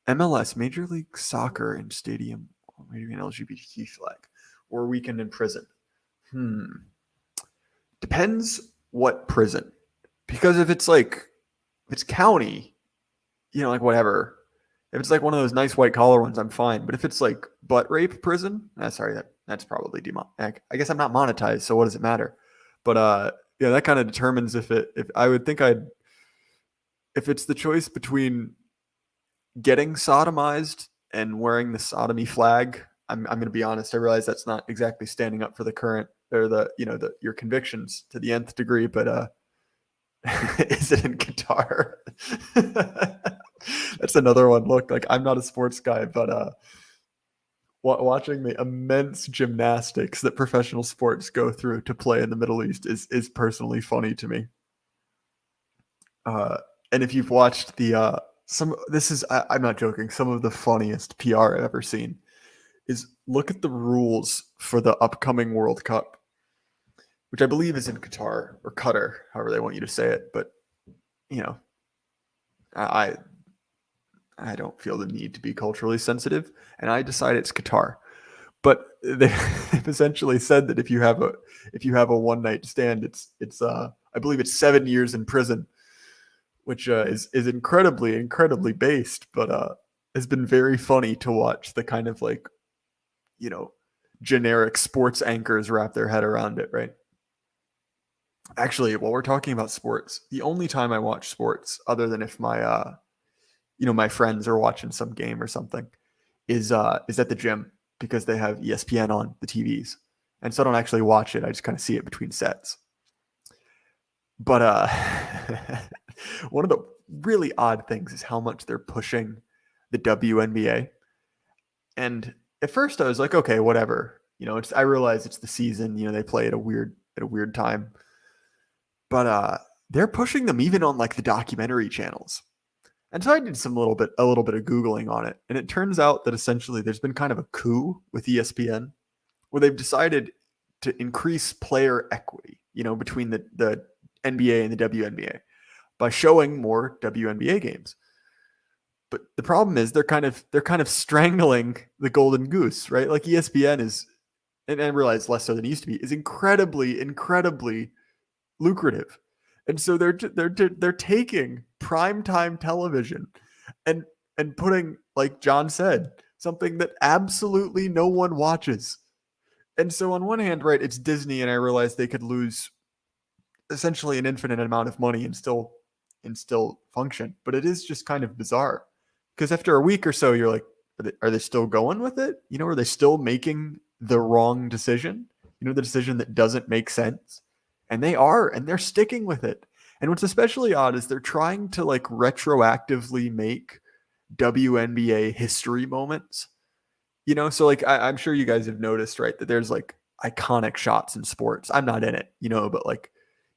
MLS, Major League Soccer in stadium while waving an LGBTQ flag or a weekend in prison? Depends what prison. Because if it's county, like whatever. If it's like one of those nice white collar ones, I'm fine. But if it's like butt rape prison, sorry, that's probably I guess I'm not monetized, so what does it matter? But that kind of determines if I would think if it's the choice between getting sodomized and wearing the sodomy flag, I'm going to be honest. I realize that's not exactly standing up for the current or your convictions to the nth degree, but is it in Qatar? That's another one. Look, like I'm not a sports guy, but watching the immense gymnastics that professional sports go through to play in the Middle East is personally funny to me. And if you've watched I'm not joking, some of the funniest PR I've ever seen is look at the rules for the upcoming World Cup, which I believe is in Qatar or Qatar, however they want you to say it. But, I don't feel the need to be culturally sensitive, and I decide it's Qatar. But they've essentially said that if you have a one night stand, it's I believe it's 7 years in prison, which is incredibly, incredibly based, but has been very funny to watch the kind of generic sports anchors wrap their head around it, right? Actually, while we're talking about sports, the only time I watch sports, other than if my my friends are watching some game or something, is at the gym because they have ESPN on the TVs, and so I don't actually watch it. I just kind of see it between sets. But one of the really odd things is how much they're pushing the WNBA. And at first I was like, okay, whatever. I realize it's the season. They play at a weird time. But they're pushing them even on like the documentary channels. And so I did a little bit of Googling on it. And it turns out that essentially there's been kind of a coup with ESPN where they've decided to increase player equity, between the NBA and the WNBA by showing more WNBA games. But the problem is they're kind of strangling the golden goose, right? Like ESPN is, and I realize less so than it used to be, is incredibly, incredibly lucrative. And so they're taking primetime television and putting, like John said, something that absolutely no one watches. And so on one hand, right, it's Disney, and I realize they could lose essentially an infinite amount of money and still function. But it is just kind of bizarre because after a week or so, you're like, are they still going with it? Are they still making the wrong decision? The decision that doesn't make sense? And they are, and they're sticking with it. And what's especially odd is they're trying to like retroactively make WNBA history moments. So like I'm sure you guys have noticed, right, that there's like iconic shots in sports. I'm not in it, but like,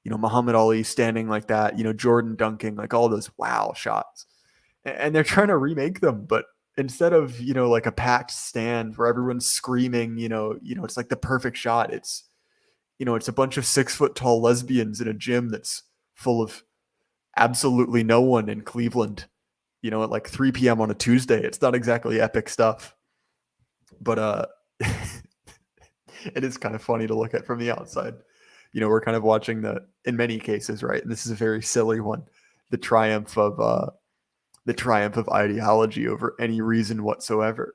Muhammad Ali standing like that, Jordan dunking, like all those wow shots. And they're trying to remake them, but instead of, like a packed stand where everyone's screaming, it's like the perfect shot. It's a bunch of 6 foot tall lesbians in a gym that's full of absolutely no one in Cleveland, at like 3 p.m. on a Tuesday. It's not exactly epic stuff, but it is kind of funny to look at from the outside. We're kind of watching in many cases, right? And this is a very silly one, the triumph of ideology over any reason whatsoever,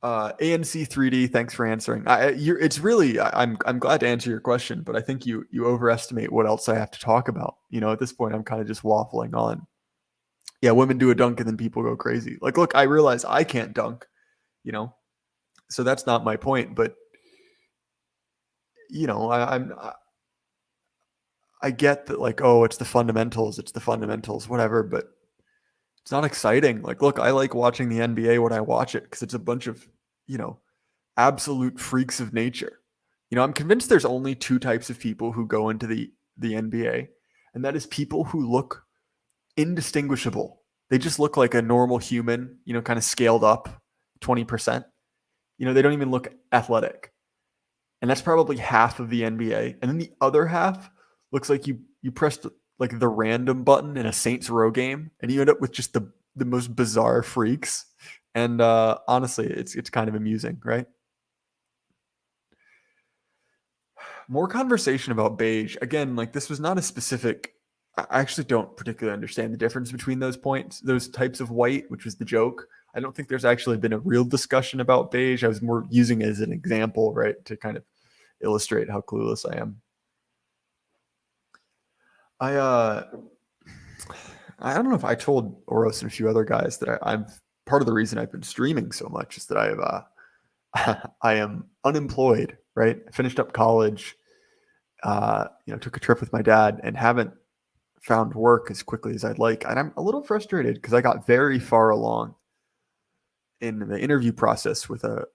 ANC 3D, thanks for answering. I'm glad to answer your question, but I think you overestimate what else I have to talk about. At this point, I'm kind of just waffling on. Yeah, women do a dunk and then people go crazy. Like, look, I realize I can't dunk, so that's not my point. But I get that, like, oh, it's the fundamentals, whatever, but it's not exciting. Like, look, I like watching the NBA when I watch it because it's a bunch of, absolute freaks of nature. I'm convinced there's only 2 types of people who go into the NBA, and that is people who look indistinguishable. They just look like a normal human, kind of scaled up 20%. They don't even look athletic. And that's probably half of the NBA. And then the other half looks like you pressed like the random button in a Saints Row game, and you end up with just the most bizarre freaks. And honestly, it's kind of amusing, right? More conversation about beige. Again, like this was not a specific. I actually don't particularly understand the difference between those types of white, which was the joke. I don't think there's actually been a real discussion about beige. I was more using it as an example, right, to kind of illustrate how clueless I am. I don't know if I told Oros and a few other guys that I'm part of the reason I've been streaming so much is that I am unemployed, right? I finished up college, took a trip with my dad and haven't found work as quickly as I'd like. And I'm a little frustrated because I got very far along in the interview process with a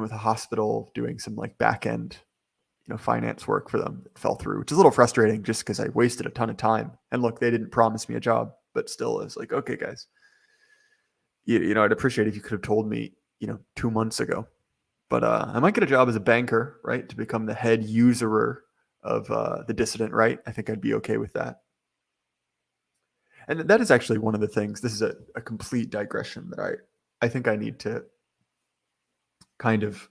hospital doing some like back end, finance work for them. It fell through, which is a little frustrating just because I wasted a ton of time. And look, they didn't promise me a job, but still, it's like, okay, guys, I'd appreciate if you could have told me, 2 months ago. But I might get a job as a banker, right, to become the head usurer of the dissident right. I think I'd be okay with that. And that is actually one of the things. This is a complete digression that I think I need to kind of,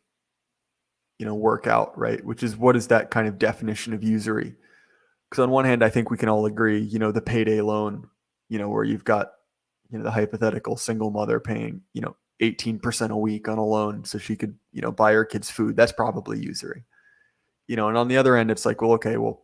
work out, right? Which is, what is that kind of definition of usury? Because on one hand, I think we can all agree, the payday loan, where you've got, the hypothetical single mother paying, 18% a week on a loan so she could, buy her kids food. That's probably usury. And on the other end, it's like, well, okay, well,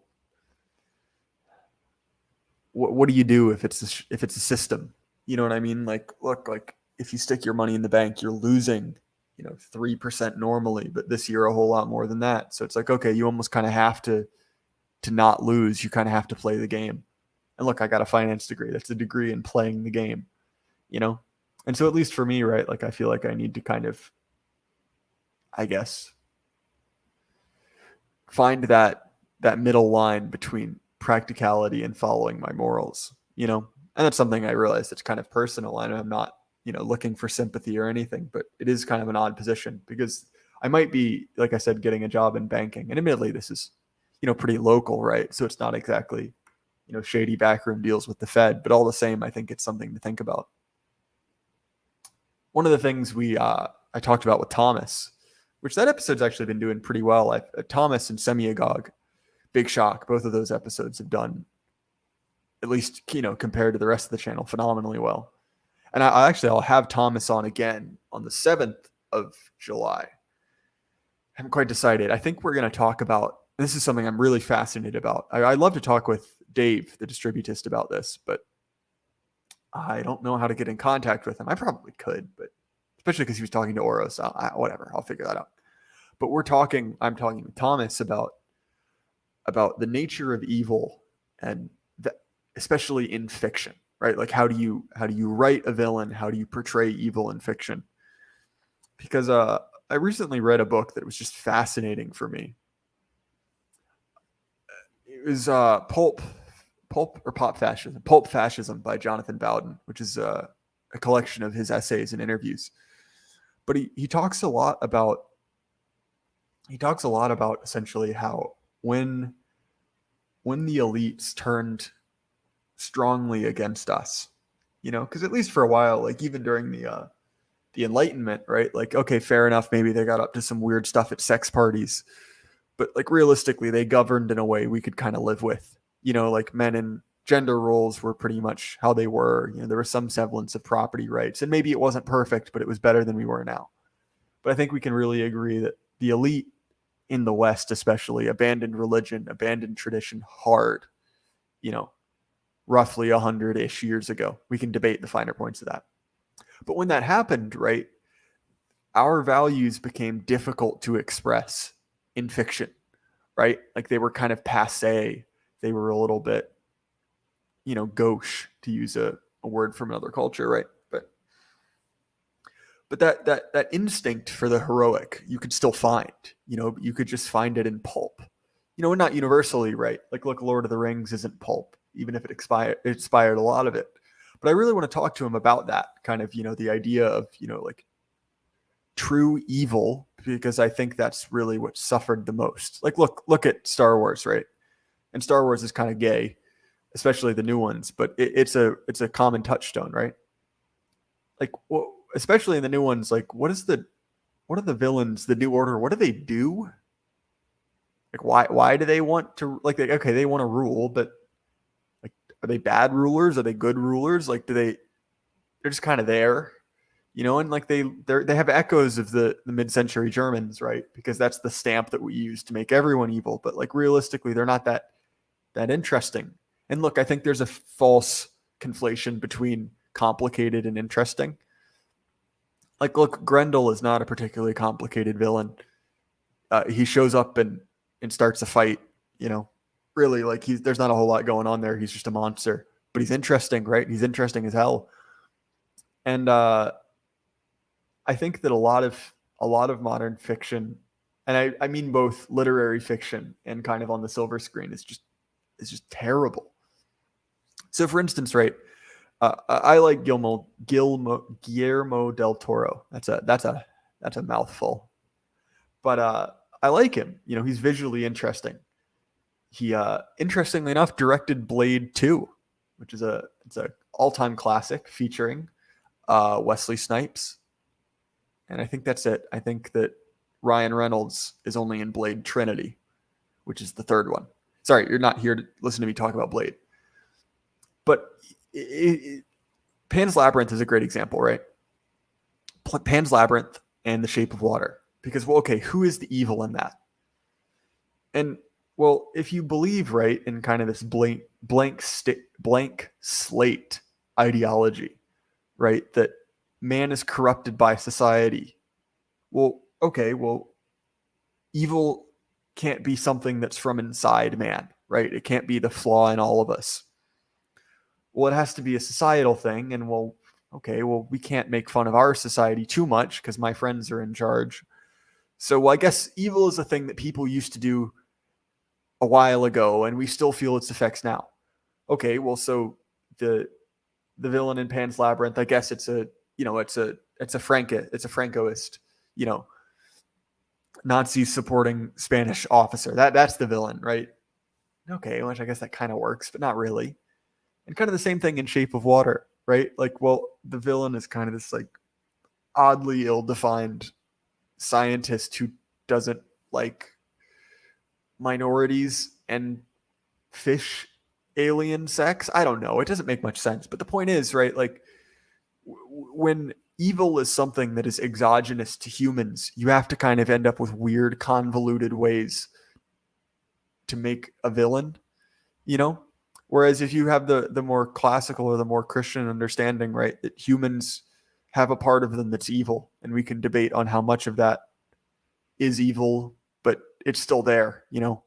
what do you do if it's a system? You know what I mean? Like, look, like if you stick your money in the bank, you're losing, 3% normally, but this year a whole lot more than that. So it's like, okay, you almost kind of have to not lose. You kind of have to play the game. And look, I got a finance degree. That's a degree in playing the game, And so at least for me, right, like I feel like I need to kind of, I guess, find that middle line between practicality and following my morals, And that's something I realize that's kind of personal. And I'm not, looking for sympathy or anything, but it is kind of an odd position because I might be, like I said, getting a job in banking. And admittedly, this is, pretty local, right? So it's not exactly, shady backroom deals with the Fed, but all the same, I think it's something to think about. One of the things I talked about with Thomas, which that episode's actually been doing pretty well. Thomas and Semiagog, Big Shock, both of those episodes have done, at least, compared to the rest of the channel, phenomenally well. And I'll have Thomas on again on the 7th of July. I haven't quite decided. I think we're going to talk about, this is something I'm really fascinated about. I'd love to talk with Dave, the distributist, about this, but I don't know how to get in contact with him. I probably could, but especially because he was talking to Oros. Whatever, I'll figure that out. But I'm talking with Thomas about the nature of evil, and especially in fiction, right? Like how do you write a villain? How do you portray evil in fiction? Because I recently read a book that was just fascinating for me. It was Pulp Fascism by Jonathan Bowden, which is a collection of his essays and interviews. But he talks a lot about essentially how when the elites turned strongly against us, because at least for a while, like even during the Enlightenment, right? Like, okay, fair enough. Maybe they got up to some weird stuff at sex parties, but like realistically, they governed in a way we could kind of live with, like men and gender roles were pretty much how they were. There was some semblance of property rights, and maybe it wasn't perfect, but it was better than we were now. But I think we can really agree that the elite in the West, especially, abandoned religion, abandoned tradition hard, roughly 100-ish years ago. We can debate the finer points of that. But when that happened, right, our values became difficult to express in fiction, right? Like they were kind of passé. They were a little bit, gauche, to use a word from another culture, right? But that instinct for the heroic, you could still find, you could just find it in pulp, and not universally, right? Like, look, Lord of the Rings isn't pulp, even if it inspired a lot of it. But I really want to talk to him about that kind of, the idea of, like true evil, because I think that's really what suffered the most. Like, look at Star Wars, right? And Star Wars is kind of gay, especially the new ones, but it's a common touchstone, right? Like, well, especially in the new ones, like what are the villains, the New Order? What do they do? Like, why do they want to, like, okay, they want to rule, but like, are they bad rulers? Are they good rulers? Like, they're just kind of there, and like they have echoes of the mid-century Germans, right? Because that's the stamp that we use to make everyone evil. But like realistically, they're not that interesting. And look, I think there's a false conflation between complicated and interesting. Like, look, Grendel is not a particularly complicated villain. He shows up and starts a fight. Really, like, there's not a whole lot going on there. He's just a monster, but he's interesting, right? He's interesting as hell. And I think that a lot of modern fiction, and I mean both literary fiction and kind of on the silver screen, is just terrible. So, for instance, right, I like Guillermo del Toro. That's a mouthful, but I like him. He's visually interesting. He, interestingly enough, directed Blade 2, which is it's a all-time classic featuring Wesley Snipes. And I think that's it. I think that Ryan Reynolds is only in Blade Trinity, which is the third one. Sorry, you're not here to listen to me talk about Blade. But Pan's Labyrinth is a great example, right? Pan's Labyrinth and The Shape of Water. Because, well, okay, who is the evil in that? And, well, if you believe, right, in kind of this blank slate ideology, right, that man is corrupted by society. Well, okay, evil can't be something that's from inside man, right? It can't be the flaw in all of us. Well, it has to be a societal thing. And we can't make fun of our society too much because my friends are in charge. So, I guess evil is a thing that people used to do a while ago, and we still feel its effects now. Okay, well, so the villain in Pan's Labyrinth, I guess it's a Francoist, Nazis supporting Spanish officer. That's the villain, right? Okay, which I guess that kind of works, but not really. And kind of the same thing in Shape of Water, right? Like, well, the villain is kind of this like oddly ill-defined scientist who doesn't like minorities and fish alien sex. I don't know. It doesn't make much sense. But the point is, right, like when evil is something that is exogenous to humans, you have to kind of end up with weird, convoluted ways to make a villain, Whereas if you have the more classical or the more Christian understanding, right, that humans have a part of them that's evil, and we can debate on how much of that is evil, but it's still there, And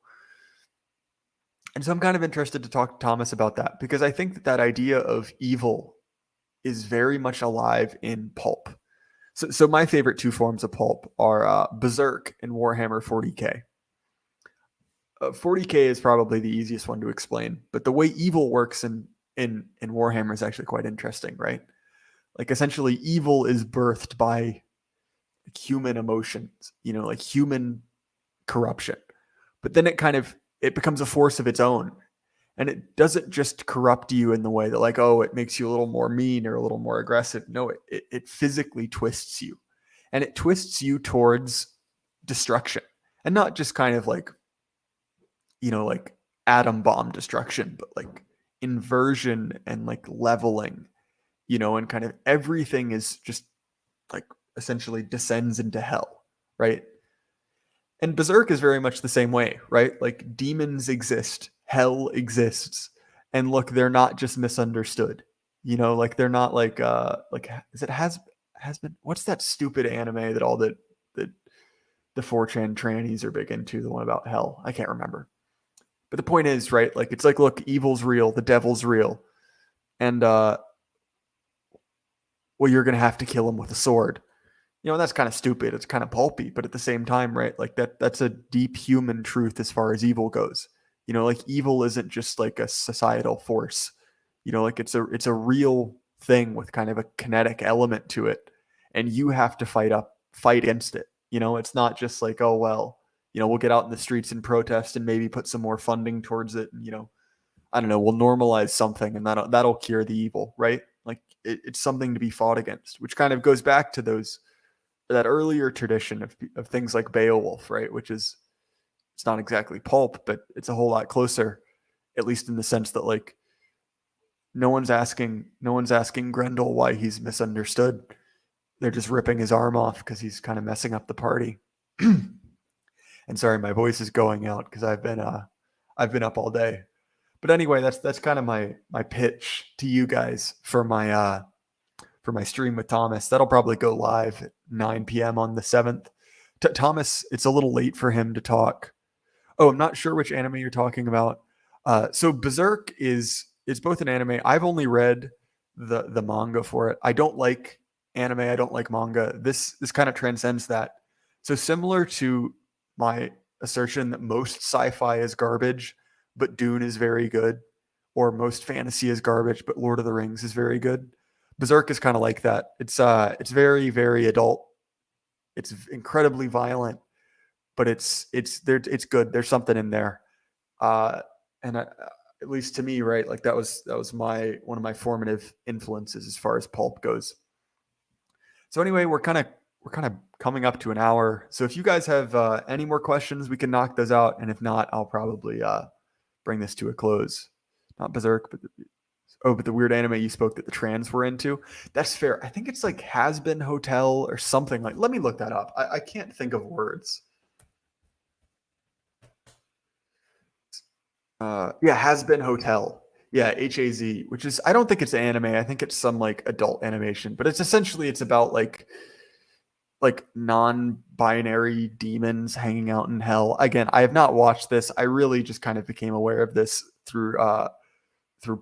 so I'm kind of interested to talk to Thomas about that, because I think that idea of evil is very much alive in pulp. So my favorite two forms of pulp are Berserk and Warhammer 40K. 40K is probably the easiest one to explain, but the way evil works in Warhammer is actually quite interesting, right? Like, essentially, evil is birthed by human emotions, like human corruption. But then it becomes a force of its own. And it doesn't just corrupt you in the way that, like, oh, it makes you a little more mean or a little more aggressive. No, it physically twists you. And it twists you towards destruction. And not just kind of like, like atom bomb destruction, but like inversion and like leveling, and kind of everything is just like essentially descends into hell, right? And Berserk is very much the same way, right? Like, demons exist, hell exists, and look, they're not just misunderstood. Like, they're not like is it has been, what's that stupid anime that all the 4chan trannies are big into, the one about hell? I can't remember. But the point is, right, like, it's like, look, evil's real, the devil's real. And you're going to have to kill him with a sword. That's kind of stupid. It's kind of pulpy, but at the same time, right? Like, that's a deep human truth as far as evil goes. Like, evil isn't just like a societal force. Like, it's a real thing with kind of a kinetic element to it. And you have to fight fight against it. It's not just like, oh, well, we'll get out in the streets and protest and maybe put some more funding towards it. And, I don't know, we'll normalize something and that'll cure the evil, right? Like it's something to be fought against, which kind of goes back to that earlier tradition of things like Beowulf, right? Which is, it's not exactly pulp, but it's a whole lot closer, at least in the sense that like no one's asking Grendel why he's misunderstood. They're just ripping his arm off because he's kind of messing up the party. And sorry, my voice is going out because I've been up all day. But anyway, that's kind of my pitch to you guys for my stream with Thomas. That'll probably go live at 9 p.m. on the 7th. Thomas, it's a little late for him to talk. Oh, I'm not sure which anime you're talking about. So Berserk is both an anime. I've only read the manga for it. I don't like anime. I don't like manga. This kind of transcends that. So similar to my assertion that most sci-fi is garbage, but Dune is very good, or most fantasy is garbage, but Lord of the Rings is very good. Berserk is kind of like that. It's very, very adult. It's incredibly violent, but it's good. There's something in there. And at least to me, right? Like that was one of my formative influences as far as pulp goes. So anyway, we're kind of coming up to an hour. So if you guys have any more questions, we can knock those out. And if not, I'll probably bring this to a close. Not Berserk, but the weird anime you spoke that the trans were into. That's fair. I think it's like Has Been Hotel or something like. Let me look that up. I can't think of words. Has Been Hotel. Yeah, HAZ, which is, I don't think it's anime. I think it's some like adult animation, but it's essentially, it's about like non-binary demons hanging out in hell. Again, I have not watched this. I really just kind of became aware of this through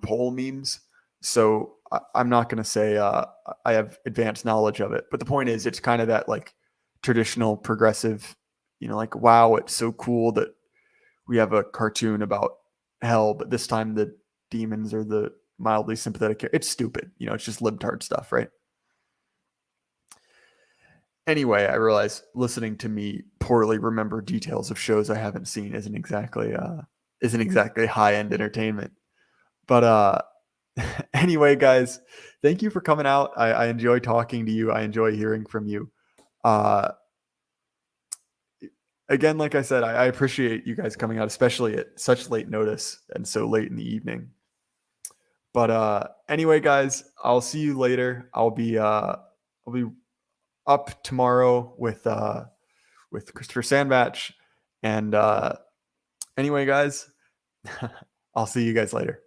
poll memes. So I'm not going to say I have advanced knowledge of it, but the point is, it's kind of that like traditional progressive, like, wow, it's so cool that we have a cartoon about hell, but this time the demons are the mildly sympathetic. It's stupid. It's just libtard stuff, right? Anyway, I realize listening to me poorly remember details of shows I haven't seen isn't exactly high-end entertainment. But anyway, guys, thank you for coming out. I enjoy talking to you. I enjoy hearing from you. Again, like I said, I appreciate you guys coming out, especially at such late notice and so late in the evening. But anyway, guys, I'll see you later. I'll be up tomorrow with Christopher Sandbatch. And anyway, guys, I'll see you guys later.